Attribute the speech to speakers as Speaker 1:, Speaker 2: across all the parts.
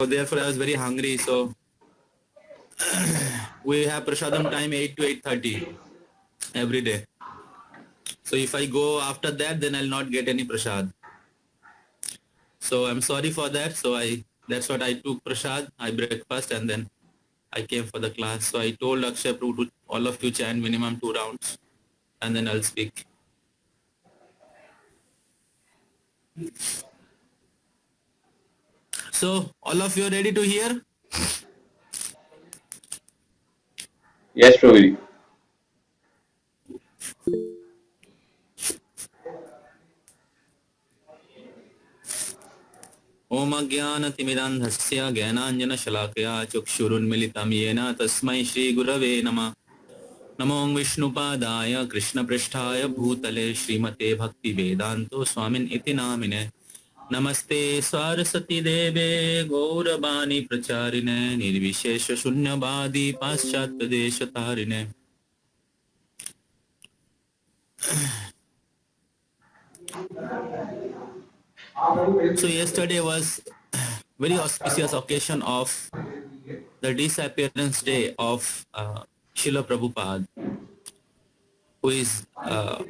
Speaker 1: therefore I was very hungry. So we have prasadam time 8 to 8:30 every day. So if I go after that, then I'll not get any prasad. So I'm sorry for that. So that's what I took prasad, I breakfast, and then I came for the class. So I told Akshay Prabhu to all of you chant minimum 2 rounds, and then I'll speak. So all of you are ready to hear?
Speaker 2: Yes, Prabhuji.
Speaker 1: ओम ज्ञानतिमिरान्धस्य ज्ञानाञ्जनशलाकया चक्षुरुन्मिलितं येन तस्मै श्रीगुरवे नमः। नमो विष्णुपादाय कृष्णपृष्ठाय भूतले श्रीमते भक्तिवेदान्तो स्वामिन् इति नामिने। नमस्ते सरस्वती देवे गौरवाणी प्रचारिणे निर्विशेष शून्यवादी पाश्चात्य देशतारिणे। So yesterday was very auspicious occasion of the disappearance day of Srila Prabhupada, who is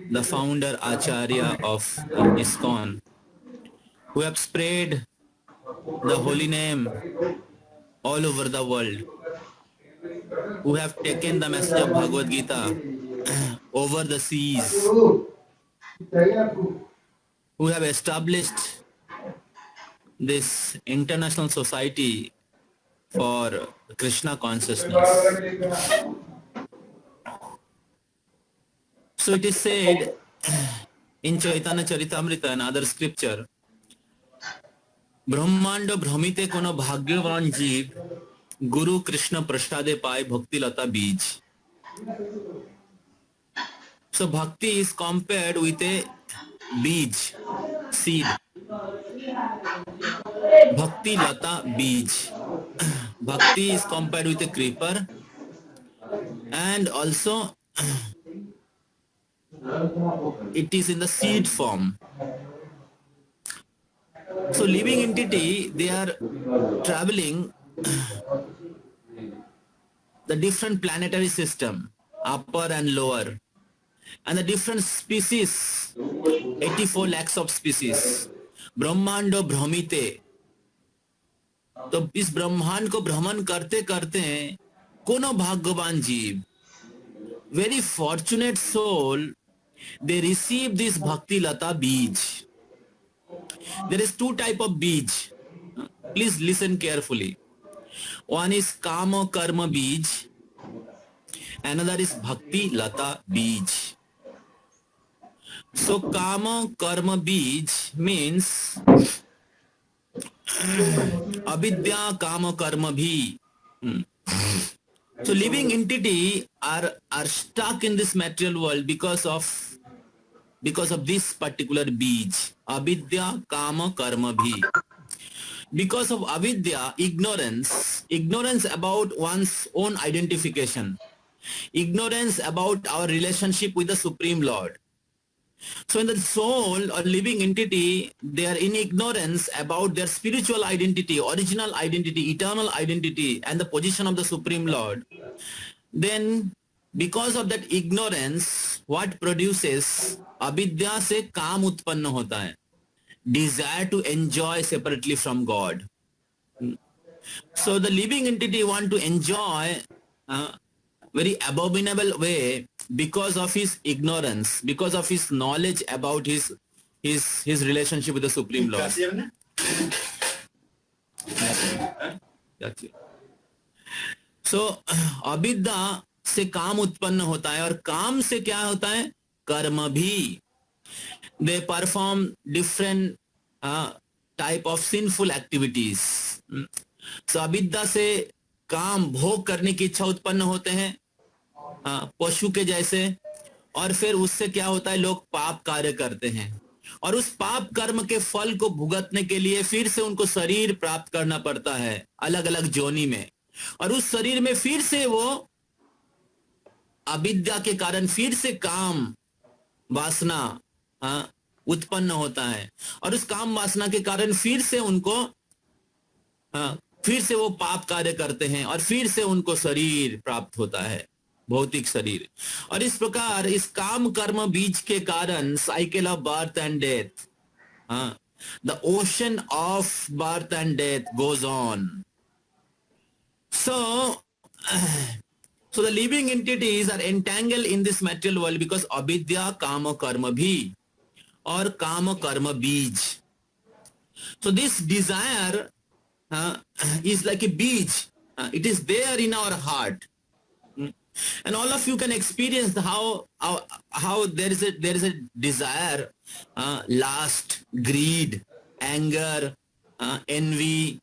Speaker 1: the founder Acharya of ISKCON, who have spread the holy name all over the world, who have taken the message of Bhagavad Gita over the seas, who have established this international society for Krishna consciousness. So it is said in Chaitanya Charitamrita and other scripture, ब्रह्मांड भ्रमिते कोनो भाग्यवान जीव गुरु कृष्ण प्रसादे पाए भक्ति लता बीज. So bhakti is compared with a beej, seed. Bhakti lata beej. Bhakti is compared with a creeper, and also it is in the seed form. So living entity, they are traveling the different planetary system, upper and lower, and the different species, 84 lakhs of species. ब्रह्मांडो भ्रमिते, तो इस ब्रह्मांड को भ्रमण करते करते कोनो भाग्यवान जीव, very fortunate soul, they receive this bhakti lata beej. There is two type of beej. Please listen carefully. One is kama karma beej, another is bhakti lata beej. So kama karma beej means avidya kama karma bhi. So living entity are stuck in this material world because of this particular beej, avidya kama karma bhi. Because of avidya, ignorance about one's own identification, ignorance about our relationship with the Supreme Lord. So in the soul or living entity, they are in ignorance about their spiritual identity, original identity, eternal identity, and the position of the Supreme Lord. Then because of that ignorance, what produces, avidya se काम उत्पन्न होता है, desire to enjoy separately from God. So the living entity want to enjoy very abominable way because of his ignorance, because of his knowledge about his relationship with the Supreme Lord. So अविद्या से काम उत्पन्न होता है, और काम से क्या होता है, कर्म भी. They perform different type of sinful activities. So अविद्या से काम, भोग करने की इच्छा उत्पन्न होते हैं पशु के जैसे, और फिर उससे क्या होता है, लोग पाप कार्य करते हैं, और उस पाप कर्म के फल को भुगतने के लिए फिर से उनको शरीर प्राप्त करना पड़ता है अलग अलग जोनी में, और उस शरीर में फिर से वो अविद्या के कारण फिर से काम वासना उत्पन्न होता है, और उस काम वासना के कारण फिर से उनको फिर से वो पाप कार्य करते हैं और फिर से उनको शरीर प्राप्त होता है, भौतिक शरीर। और इस प्रकार इस काम कर्म बीज के कारण cycle of birth and death, हाँ, the ocean of birth and death goes on. So, so the living entities are entangled in this material world because avidya, kama, karma bhi, or kama, karma bij. So this desire uh, is like a beach. It is there in our heart. And all of you can experience how there is a desire, lust, greed, anger, envy.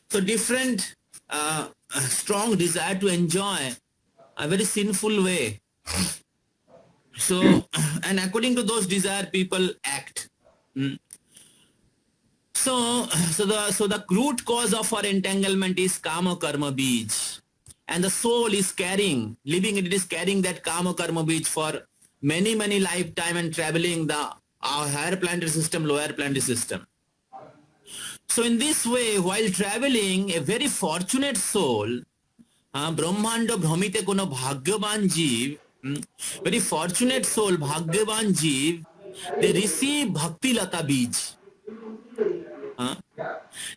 Speaker 1: So different strong desire to enjoy a very sinful way. So and according to those desire, people act. So the root cause of our entanglement is kama karma bij. And the soul is carrying, living it is carrying that kama karma bij for many lifetime and traveling our higher planetary system, lower planetary system. So in this way, while traveling, a very fortunate soul, ब्रह्मांड भ्रमिते कोनो भाग्यवान जीव, very fortunate soul, भाग्यवान जीव, they receive bhakti lata bij.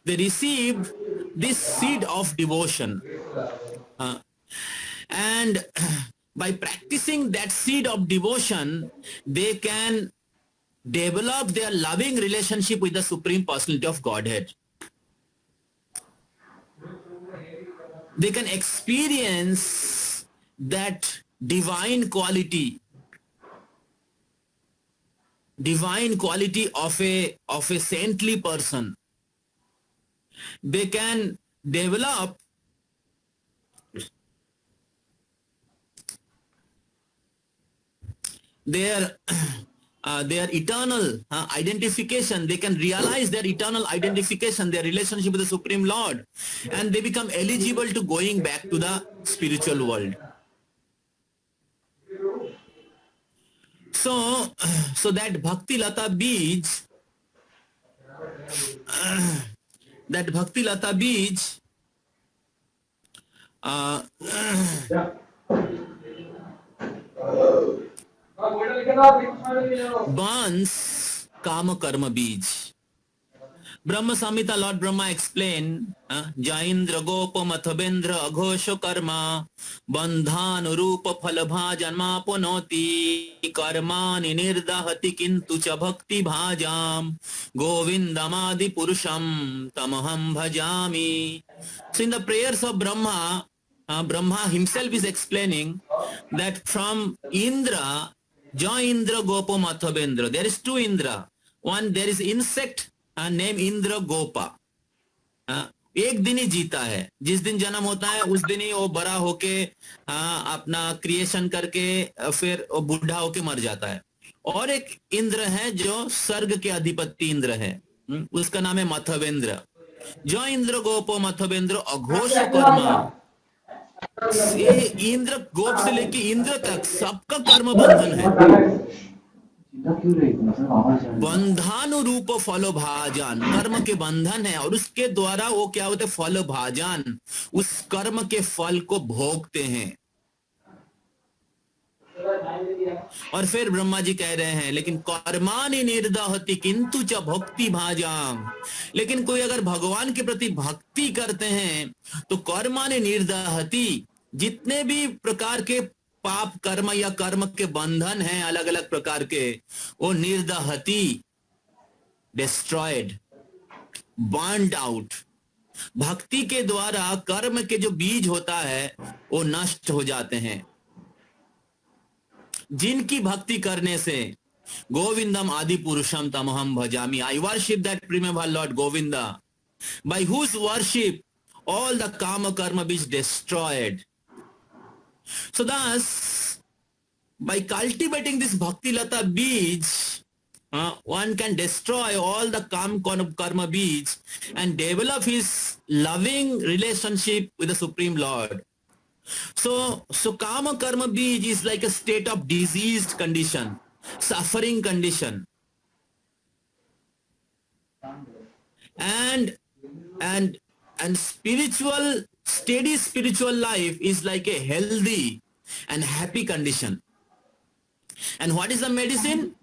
Speaker 1: They receive this seed of devotion. And by practicing that seed of devotion, they can develop their loving relationship with the Supreme Personality of Godhead. They can experience that divine quality of a saintly person. They can develop their eternal identification. They can realize their eternal identification, their relationship with the Supreme Lord, and they become eligible to going back to the spiritual world. So that Bhakti Lata Bij, burns Kama Karma Bij. Brahma Samhita, Lord Brahma explained, Jaindra Gopa Mathabendra Aghosha Karma Bandhan Rupa Phalabha Janma Ponoti Karmani Nirdahati Kintu Cha Bhakti Bhajam Govindamadi Purusham Tamaham Bhajami. So in the prayers of Brahma, Brahma himself is explaining that from Indra, Jai Indra Gopa Mathabendra, there is two Indra. One, there is insect name Indra Gopa, एक दिन ही जीता है, जिस दिन जन्म होता है उस दिन ही वो बड़ा होके अपना क्रिएशन करके फिर वो बूढ़ा होके मर जाता है। और एक इंद्र है जो स्वर्ग के अधिपति इंद्र है, उसका नाम है मथवेंद्र। जो इंद्र गोपो मथवेंद्र अघोष कर्मा, ये इंद्र गोप से लेके इंद्र तक सबका कर्म बंधन है। बंधानुरूप फल भाजन, कर्म के बंधन है, और उसके द्वारा वो क्या होते, फल भाजन, उस कर्म के फल को भोगते हैं। और फिर ब्रह्मा जी कह रहे हैं, लेकिन कर्मानि निर्दहति किंतु च भक्ति भाजाम, लेकिन कोई अगर भगवान के प्रति भक्ति करते हैं तो कर्मानि निर्दहति, जितने भी प्रकार के पाप कर्म या कर्म के बंधन हैं अलग अलग प्रकार के, वो निर्दहति, डिस्ट्रॉयड, बर्न्ड आउट। भक्ति के द्वारा कर्म के जो बीज होता है वो नष्ट हो जाते हैं। जिनकी भक्ति करने से गोविंदम आदि पुरुषम तमहम भजामी, I worship that primeval lord Govinda, by whose worship all the kama karma is destroyed. So thus, by cultivating this bhakti lata bij, one can destroy all the karma bij and develop his loving relationship with the Supreme Lord. So kama karma bij is like a state of diseased condition, suffering condition, and and steady spiritual life is like a healthy and happy condition. And what is the medicine?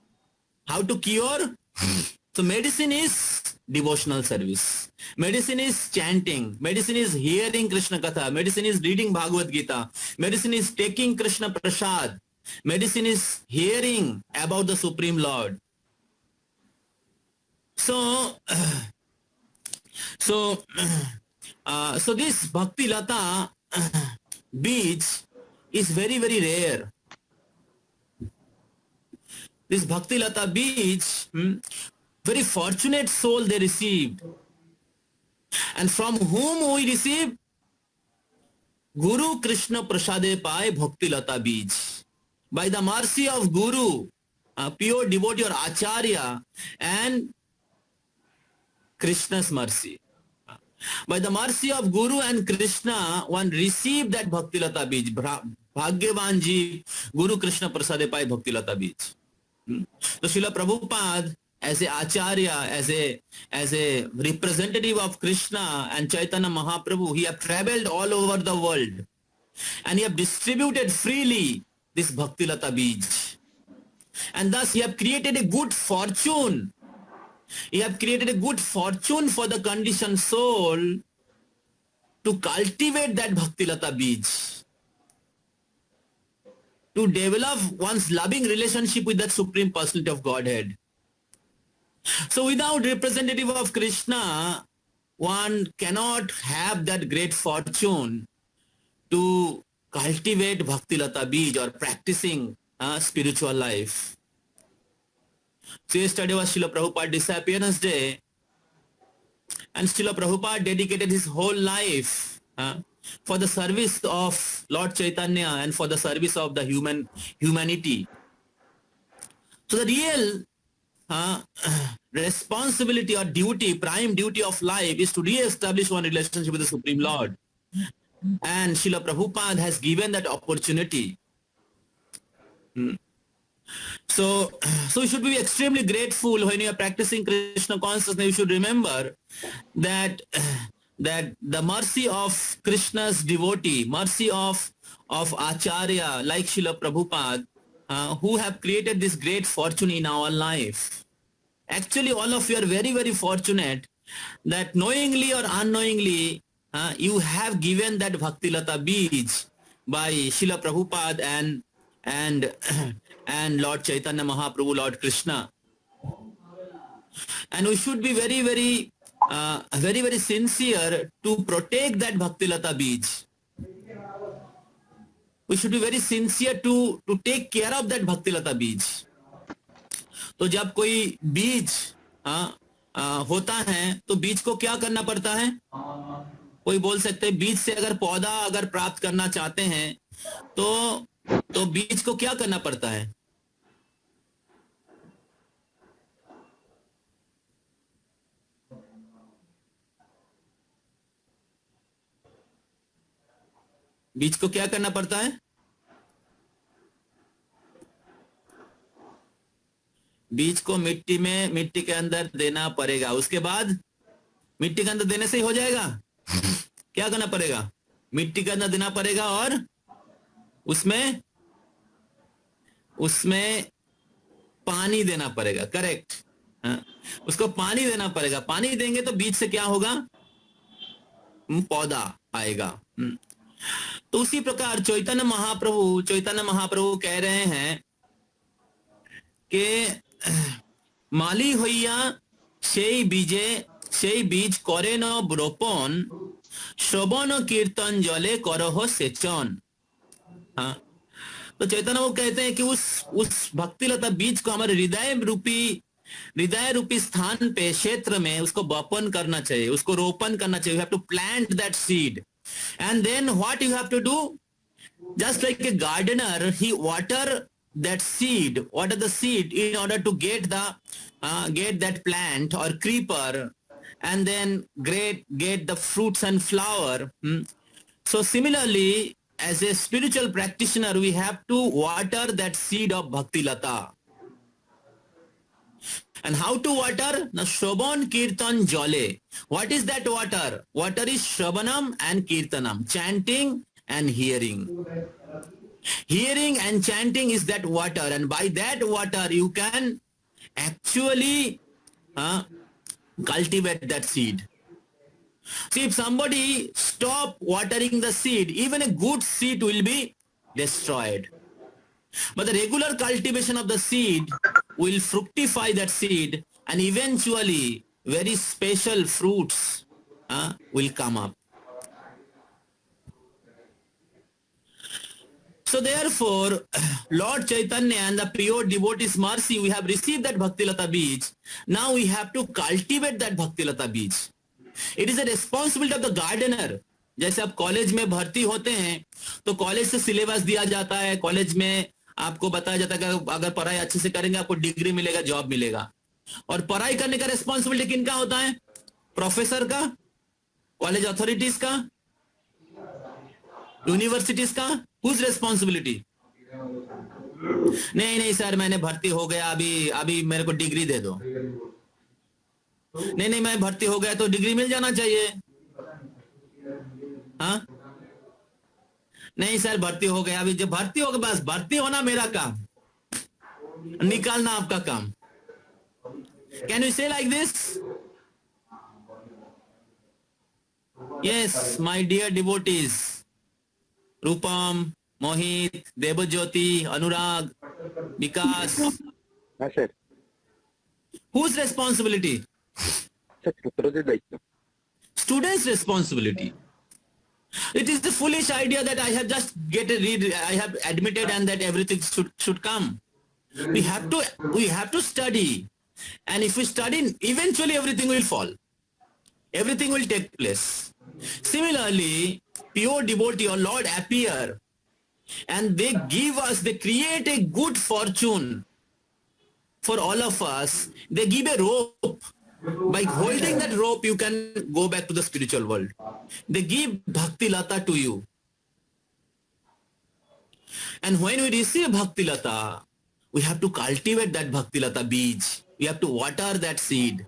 Speaker 1: How to cure? So medicine is devotional service. Medicine is chanting. Medicine is hearing Krishna Katha. Medicine is reading Bhagavad Gita. Medicine is taking Krishna Prasad. Medicine is hearing about the Supreme Lord. So this Bhakti Lata beach is very, very rare. This Bhakti Lata beach, very fortunate soul they received. And from whom we receive? Guru Krishna Prasade Pai Bhakti Lata beach. By the mercy of Guru, pure devotee or Acharya, and Krishna's mercy. By the mercy of Guru and Krishna, one received that Bhakti Lata beach. Bhagyavan ji, Guru Krishna Prasade Pai Bhakti Lata beach. So Srila Prabhupada, as a Acharya, as a representative of Krishna and Chaitanya Mahaprabhu, he have traveled all over the world and he have distributed freely this Bhakti Lata beach. And thus he have created a good fortune. He have created a good fortune for the conditioned soul to cultivate that Bhakti Lata beach, to develop one's loving relationship with that Supreme Personality of Godhead. So without representative of Krishna, one cannot have that great fortune to cultivate Bhakti Lata beach or practicing spiritual life. So yesterday was Srila Prabhupada's disappearance day, and Srila Prabhupada dedicated his whole life for the service of Lord Chaitanya and for the service of the humanity. So the real responsibility or duty, prime duty of life is to re-establish one relationship with the Supreme Lord. And Srila Prabhupada has given that opportunity. So you should be extremely grateful when you are practicing Krishna consciousness. You should remember that the mercy of Krishna's devotee, mercy of Acharya like Srila Prabhupada, who have created this great fortune in our life. Actually, all of you are very, very fortunate that knowingly or unknowingly, you have given that Bhakti Lata beach by Srila Prabhupada and Lord Chaitanya Mahaprabhu, Lord Krishna. And we should be very, very, very sincere to protect that Bhakti Lata beach. We should be very sincere to take care of that Bhakti Lata beach. तो जब कोई बीज होता है तो बीज को क्या करना पड़ता है? कोई बोल सकते हैं बीज से अगर पौधा अगर प्राप्त करना चाहते हैं तो बीज को क्या करना पड़ता है? बीज को क्या करना पड़ता है? बीज को मिट्टी के अंदर देना पड़ेगा. उसके बाद मिट्टी के अंदर देने से ही हो जाएगा? क्या करना पड़ेगा? मिट्टी के अंदर देना पड़ेगा और उसमें पानी देना पड़ेगा. करेक्ट. उसको पानी देना पड़ेगा. पानी देंगे तो बीज से क्या होगा? पौधा आएगा. तो उसी प्रकार चैतन्य महाप्रभु कह रहे हैं कि माली হইয়া সেই বীজ করে ন রোপণ শ্রবণ কীর্তন জলে করহ সেচন. तो चैतन्य वो कहते हैं कि उस भक्ति लता बीज को हमारे हृदय रूपी स्थान पे क्षेत्र में उसको बपन करना चाहिए, उसको रोपण करना चाहिए. You have to plant that seed. And then what you have to do? Just like a gardener, he water the seed in order to get that plant or creeper and then get the fruits and flower. So similarly, as a spiritual practitioner, we have to water that seed of Bhakti Lata. And how to water? Now, Shobon Kirtan Jole. What is that water? Water is Shravanam and Kirtanam. Chanting and hearing. Hearing and chanting is that water. And by that water, you can actually cultivate that seed. See, if somebody stop watering the seed, even a good seed will be destroyed. But the regular cultivation of the seed will fructify that seed, and eventually very special fruits will come up. So therefore, Lord Chaitanya and the pure devotees' mercy, we have received that Bhaktilata Beej. Now we have to cultivate that Bhaktilata Beej. It is a responsibility of the gardener. जैसे आप college में भर्ती होते हैं तो college से syllabus दिया जाता है, कॉलेज में आपको बताया जाता है कि अगर पढ़ाई अच्छे से करेंगे आपको डिग्री मिलेगा, जॉब मिलेगा. और पढ़ाई करने का रिस्पॉन्सिबिलिटी किनका होता है? प्रोफेसर का, कॉलेज अथॉरिटीज का, यूनिवर्सिटीज का. Whose responsibility? नहीं नहीं सर, मैंने भर्ती हो गया, अभी मेरे को डिग्री दे दो. नहीं नहीं, मैं भर्ती हो गया तो डिग्री मिल जाना चाहिए. हाँ, नहीं सर भर्ती हो गया, अभी जब भर्ती हो गया, बस भर्ती होना मेरा काम, निकालना आपका काम. Can you say like this? Yes my dear devotees, Rupam, Mohit, Devjyoti, Anurag, Vikas.
Speaker 3: हाँ सर.
Speaker 1: Whose responsibility?
Speaker 3: सर छात्रों दायित्व.
Speaker 1: Students' responsibility. It is the foolish idea that I have just I have admitted and that everything should come. We have to study, and if we study, eventually everything will fall. Everything will take place. Similarly, pure devotee or Lord appear, and they create a good fortune for all of us. They give a rope. By holding that rope, you can go back to the spiritual world. They give Bhakti Lata to you. And when we receive Bhakti Lata, we have to cultivate that Bhakti Lata beej. We have to water that seed.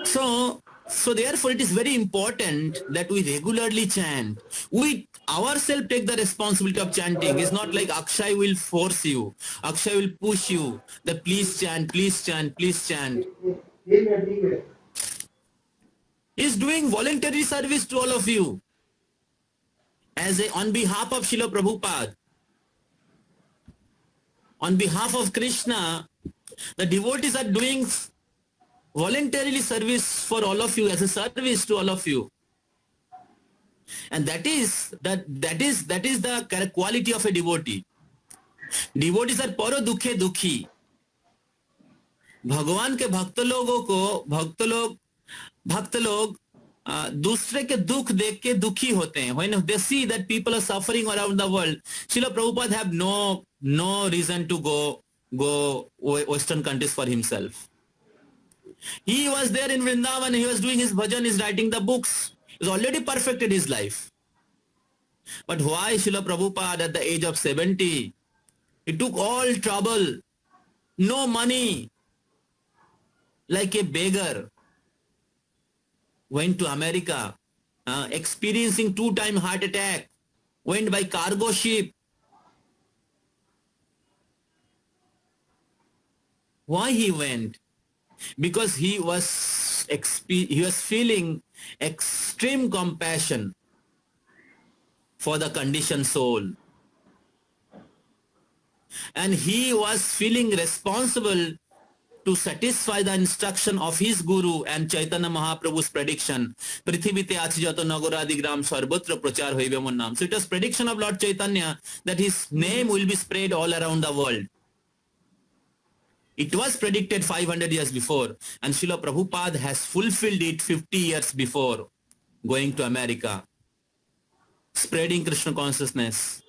Speaker 1: So therefore it is very important that we regularly chant. We ourselves take the responsibility of chanting. It's not like Akshay will force you. Akshay will push you that please chant, please chant, please chant. He's doing voluntary service to all of you. On behalf of Srila Prabhupada, on behalf of Krishna, the devotees are doing voluntarily service for all of you, as a service to all of you. And that is the quality of a devotee. Devotees are paro dukhe dukhi. भगवान के भक्त लोग दूसरे के दुख देख के दुखी होते हैं. When they see that people are suffering around the world, Srila Prabhupada have no reason to go Western countries for himself. He was there in Vrindavan, he was doing his bhajan, he's writing the books. He's already perfected his life. But why Srila Prabhupada at the age of 70, he took all trouble, no money, like a beggar, went to America, experiencing 2-time heart attack, went by cargo ship. Why he went? Because he was feeling extreme compassion for the conditioned soul, and he was feeling responsible to satisfy the instruction of his guru and Chaitanya Mahaprabhu's prediction, Prithivite achi jato nagoradi gram sarvatra prachar hoibe mon naam. So it was prediction of Lord Chaitanya that his name will be spread all around the world. It was predicted 500 years before, and Srila Prabhupada has fulfilled it 50 years before, going to America, spreading Krishna consciousness.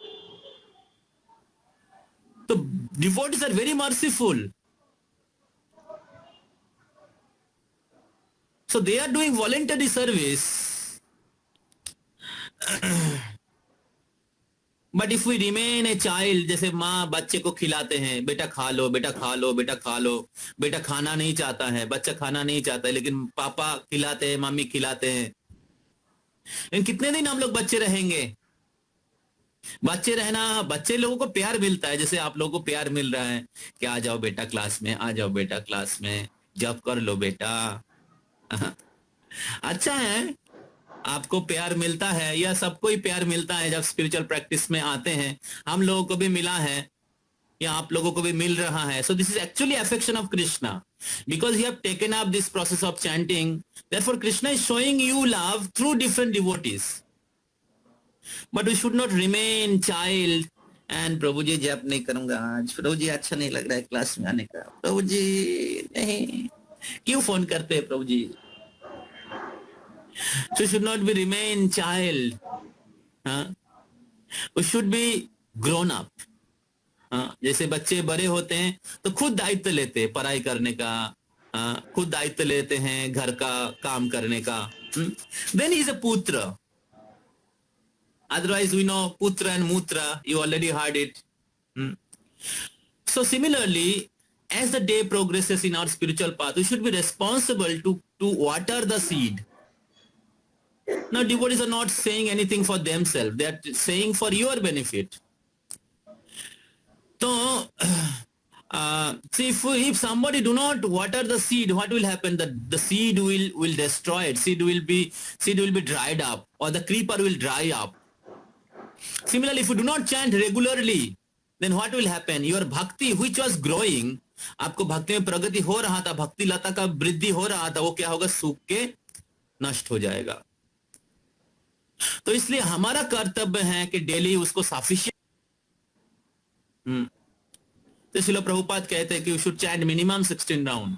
Speaker 1: So devotees are very merciful. So they are doing voluntary service. But if we remain a child, जैसे माँ बच्चे को खिलाते हैं, बेटा खा लो, बेटा खा लो, बेटा खा लो, बेटा खाना नहीं चाहता है, बच्चा खाना नहीं चाहता है, लेकिन पापा खिलाते हैं, मम्मी खिलाते हैं। लेकिन कितने दिन हम लोग बच्चे रहेंगे? बच्चे रहना, बच्चे लोगों को प्यार मिलता है, जैसे आप लोगों को प्यार मिल रहा है कि आ जाओ बेटा क्लास में, आ जाओ बेटा क्लास में, जब कर लो बेटा। अच्छा है, आपको प्यार मिलता है, या सबको ही प्यार मिलता है जब स्पिरिचुअल प्रैक्टिस में आते हैं। हम लोगों को भी मिला है, या आप लोगों को भी मिल रहा है। So this is actually affection of Krishna, because you have taken up this process of chanting, therefore Krishna is showing you love through different devotees. But we should not remain child and प्रभु जी जप नहीं करूंगा आज, प्रभु जी अच्छा नहीं लग रहा है क्लास में आने का, प्रभु जी नहीं, क्यों फोन करते हैं प्रभु जी? So should not be remain child. We should be grown up. जैसे बच्चे बड़े होते हैं तो खुद दायित्व लेते हैं पढ़ाई करने का, खुद दायित्व लेते हैं घर का काम करने का। Then he is a putra. Otherwise we know putra and mutra, you already heard it. So similarly, as the day progresses in our spiritual path, we should be responsible to water the seed. Now, devotees are not saying anything for themselves. They are saying for your benefit. So, see, if somebody do not water the seed, what will happen? The seed will destroy it. Seed will be dried up, or the creeper will dry up. Similarly, if you do not chant regularly, then what will happen? Your bhakti, which was growing, आपको भक्ति में प्रगति हो रहा था, भक्ति लता का वृद्धि हो रहा था, वो क्या होगा? सूख के नष्ट हो जाएगा। तो इसलिए हमारा कर्तव्य है कि डेली उसको सफिशिएंट। तो श्रील प्रभुपाद कहते हैं कि we should chant minimum 16 round.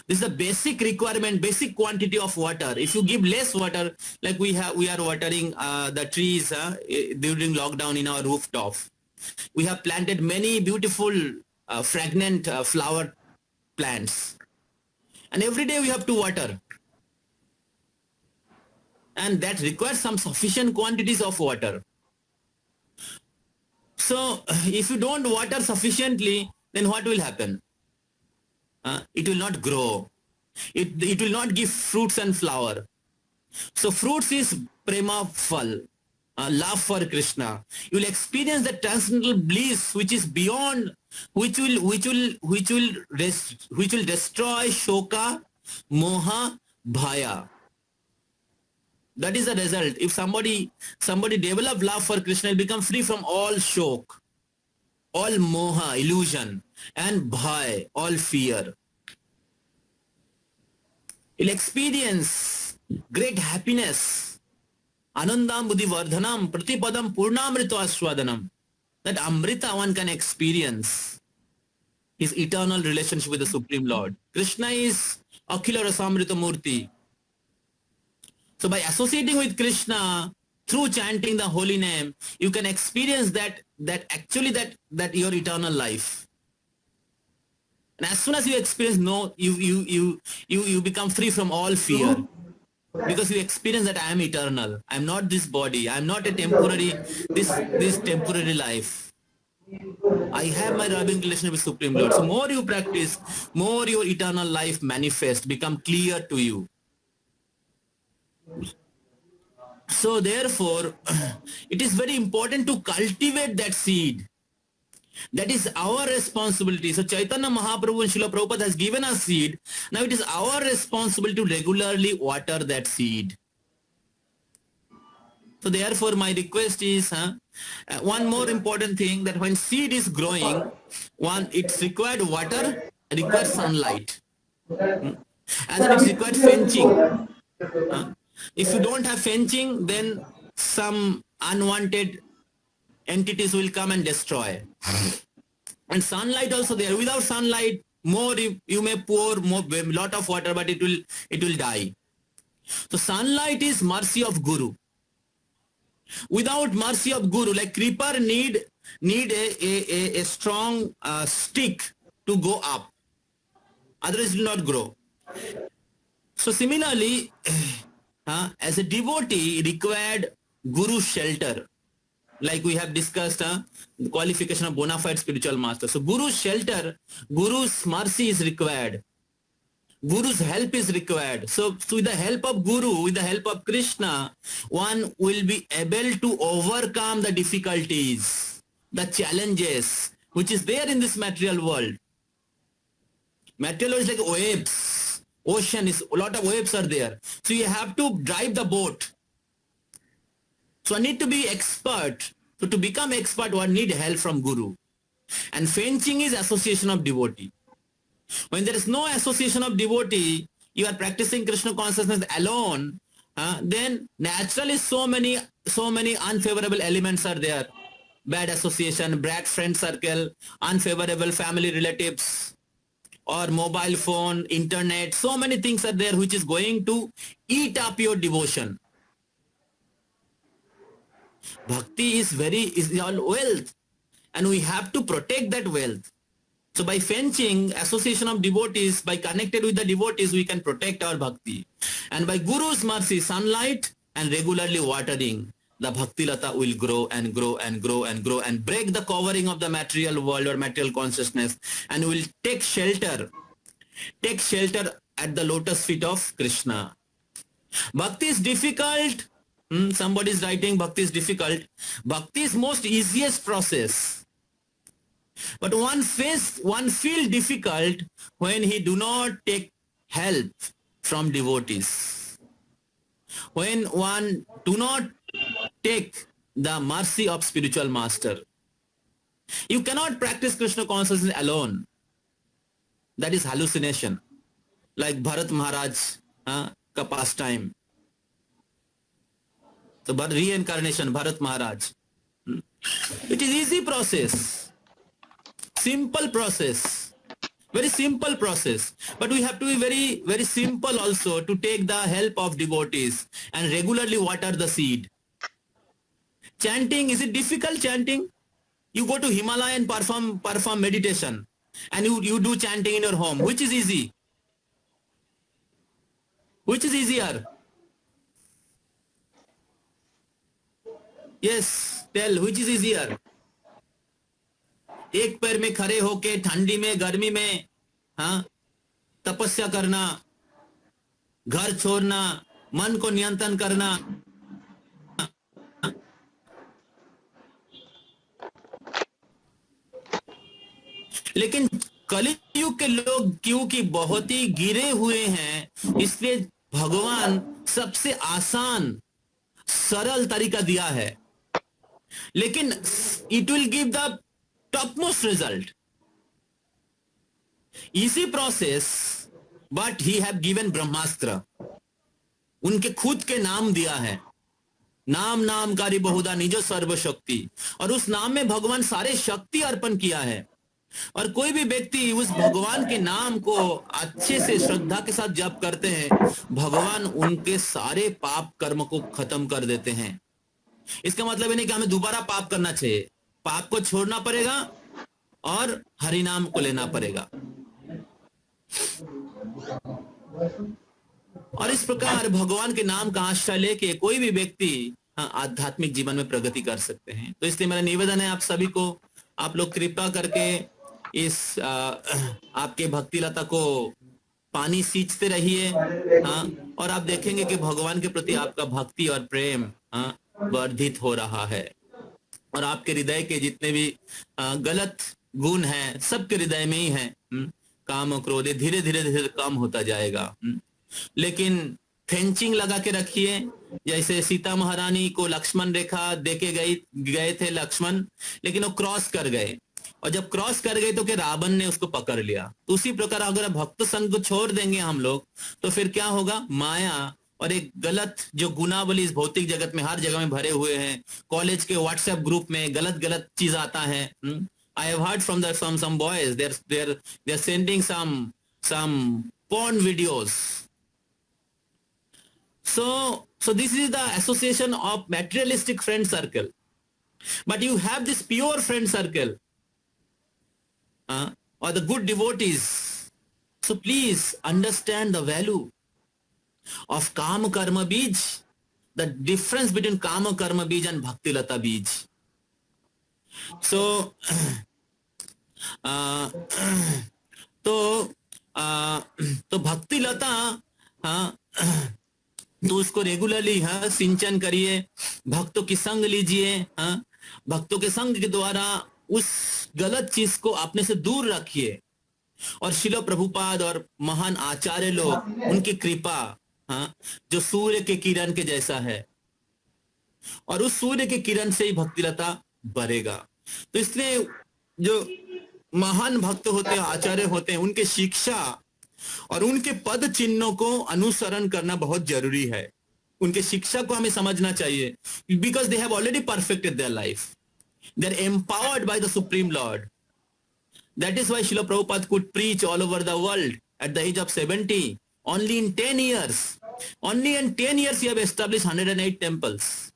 Speaker 1: This is the basic requirement, basic quantity of water. If you give less water, like we are watering the trees during lockdown in our rooftop, we have planted many beautiful fragrant flower plants, and every day we have to water, and that requires some sufficient quantities of water. So if you don't water sufficiently, then what will happen? It will not grow, it will not give fruits and flower. So fruits is prema phal, love for Krishna. You will experience the transcendental bliss which is beyond, which will destroy shoka, moha, bhaya. That is the result. If somebody develop love for Krishna, will become free from all shok, all moha, illusion, and bhaya, all fear. He'll experience great happiness. Anandam buddhi vardhanam pratipadam purnamrita aswadanam. That amrita one can experience his eternal relationship with the Supreme Lord. Krishna is Akhila Rasamrita Murti. So by associating with Krishna through chanting the holy name, you can experience that your eternal life. And as soon as you experience, you become free from all fear. Because you experience that I am eternal. I am not this body. I am not a temporary, this temporary life. I have my loving relationship with Supreme Lord. So more you practice, more your eternal life manifests, become clear to you. So therefore, it is very important to cultivate that seed. That is our responsibility. So Chaitanya Mahaprabhu and Srila Prabhupada has given us seed. Now it is our responsibility to regularly water that seed. So therefore my request is, one more important thing, that when seed is growing, it's required water, requires sunlight. And then it's required fenching. If you don't have fenching, then some unwanted entities will come and destroy. And sunlight also there. Without sunlight, more you may pour lot of water, but it will die. So sunlight is mercy of Guru. Without mercy of Guru, like creeper need a strong stick to go up. Otherwise it will not grow. So similarly, as a devotee required Guru shelter. like we have discussed, the qualification of bona fide spiritual master. So Guru's shelter, Guru's mercy is required. Guru's help is required. So with the help of Guru, with the help of Krishna, one will be able to overcome the difficulties, the challenges, which is there in this material world. Material world is like waves. Ocean is, a lot of waves are there. So you have to drive the boat. So I need to be expert. So to become expert, one need help from Guru. And fetching is association of devotee. When there is no association of devotee, you are practicing Krishna consciousness alone, then naturally so many unfavorable elements are there. Bad association, bad friend circle, unfavorable family relatives, or mobile phone, internet, so many things are there which is going to eat up your devotion. Bhakti is all wealth, and we have to protect that wealth. So by fetching association of devotees, by connected with the devotees, we can protect our bhakti. And by Guru's mercy, sunlight and regularly watering, the bhakti lata will grow and grow and grow and grow and break the covering of the material world or material consciousness, and will take shelter at the lotus feet of Krishna. Bhakti is difficult. Somebody is writing Bhakti is difficult. Bhakti is most easiest process. But one feel difficult when he do not take help from devotees. When one do not take the mercy of spiritual master. You cannot practice Krishna consciousness alone. That is hallucination. Like Bharat Maharaj ka pastime. So reincarnation, Bharat Maharaj. It is easy process. Simple process, very simple process, but we have to be very, very simple also to take the help of devotees and regularly water the seed. Chanting, is it difficult chanting? You go to Himalaya and perform meditation, and you do chanting in your home. Which is easy? Which is easier? Yes, tell, which is easier? एक पैर में खड़े होके ठंडी में गर्मी में तपस्या करना, घर छोड़ना, मन को नियंत्रण करना, लेकिन कलियुग के लोग क्योंकि बहुत ही गिरे हुए हैं, इसलिए भगवान सबसे आसान सरल तरीका दिया है, लेकिन it will give the topmost result. Easy process, but he have given Brahmastra. उनके खुद के नाम दिया है, नाम नामकारी बहुधा निजो सर्वशक्ति, और उस नाम में भगवान सारे शक्ति अर्पण किया है. और कोई भी व्यक्ति उस भगवान के नाम को अच्छे से श्रद्धा के साथ जप करते हैं, भगवान उनके सारे पाप कर्म को खत्म कर देते हैं. इसका मतलब ये नहीं कि हमें दोबारा पाप करना चाहिए. पाप को छोड़ना पड़ेगा और हरि नाम को लेना पड़ेगा. और इस प्रकार भगवान के नाम का आश्रय लेके कोई भी व्यक्ति आध्यात्मिक जीवन में प्रगति कर सकते हैं. तो इसलिए मेरा निवेदन है आप सभी को, आप लोग कृपा करके इस आपके भक्ति लता को पानी सींचते रहिए, और आप देखेंगे कि भगवान के प्रति आपका भक्ति और प्रेम वर्धित हो रहा है, और आपके हृदय के जितने भी गलत गुण हैं सबके हृदय में ही हैं. काम और क्रोध धीरे धीरे धीरे कम होता जाएगा. लेकिन फेंचिंग लगा के रखिए. जैसे सीता महारानी को लक्ष्मण रेखा देके गए थे लक्ष्मण, लेकिन वो क्रॉस कर गए, और जब क्रॉस कर गए तो क्या रावण ने उसको पकड़ लिया. तो उसी प्रकार अगर भक्त संग को छोड़ देंगे हम लोग, तो फिर क्या होगा? माया और एक गलत जो गुनावली इस भौतिक जगत में हर जगह में भरे हुए हैं. कॉलेज के व्हाट्सएप ग्रुप में गलत चीज आता है. I have heard from some boys, they're sending some porn videos. So this is the association of materialistic friend circle. But you have this pure friend circle, or the good devotees. So please understand the value of Kama Karma Bij, the difference between Kama Karma Bij and Bhakti Lata Bij. So तो भक्ति लता, हाँ, तो उसको regularly, हाँ, सिंचन करिए, भक्तों की संग लीजिए, हाँ, भक्तों के संग के द्वारा उस गलत चीज को अपने से दूर रखिए, और शिल प्रभुपाद और महान आचार्य लोग, उनकी कृपा, हाँ, जो सूर्य के किरण के जैसा है, और उस सूर्य के किरण से ही भक्तिलता बढ़ेगा। तो इसलिए जो महान भक्त होते हैं, आचार्य होते हैं, उनके शिक्षा और उनके पद चिन्हों को अनुसरण करना बहुत जरूरी है। उनके शिक्षा को हमें समझना चाहिए, because they have already perfected their life, they are empowered by the supreme lord. That is why Srila Prabhupada could preach all over the world at the age of 70. Only in 10 years, only in 10 years he have established 108 temples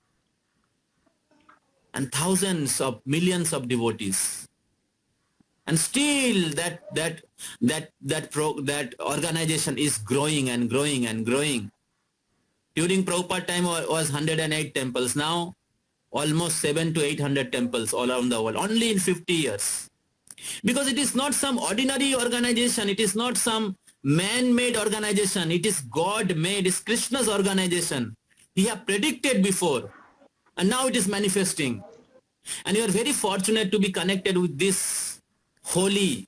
Speaker 1: and thousands of millions of devotees. And still that organization is growing and growing and growing. During Prabhupada time was 108 temples. Now almost 700 to 800 temples all around the world, only in 50 years. Because it is not some ordinary organization, it is not some man-made organization, it is God-made, it is Krishna's organization. He have predicted before, and now it is manifesting. And you are very fortunate to be connected with this holy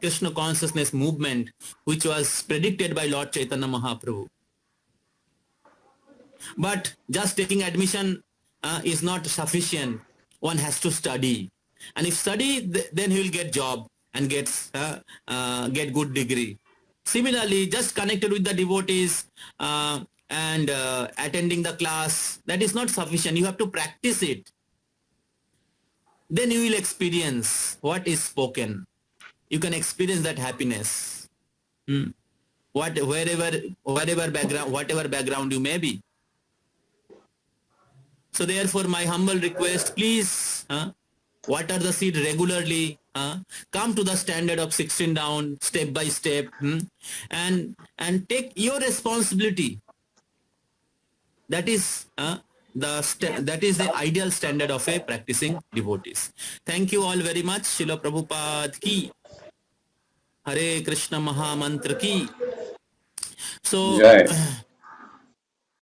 Speaker 1: Krishna consciousness movement, which was predicted by Lord Chaitanya Mahaprabhu. But just taking admission is not sufficient. One has to study, and if study, then he will get job and get good degree. Similarly, just connected with the devotees and attending the class, that is not sufficient. You have to practice it. Then you will experience what is spoken. You can experience that happiness. Whatever background you may be. So therefore, my humble request, please water the seed regularly. Come to the standard of 16 down, step by step, and take your responsibility. That is the ideal standard of a practicing devotees. Thank you all very much. Srila Prabhupada ki, Hare Krishna Mahamantra ki. So
Speaker 2: Jai.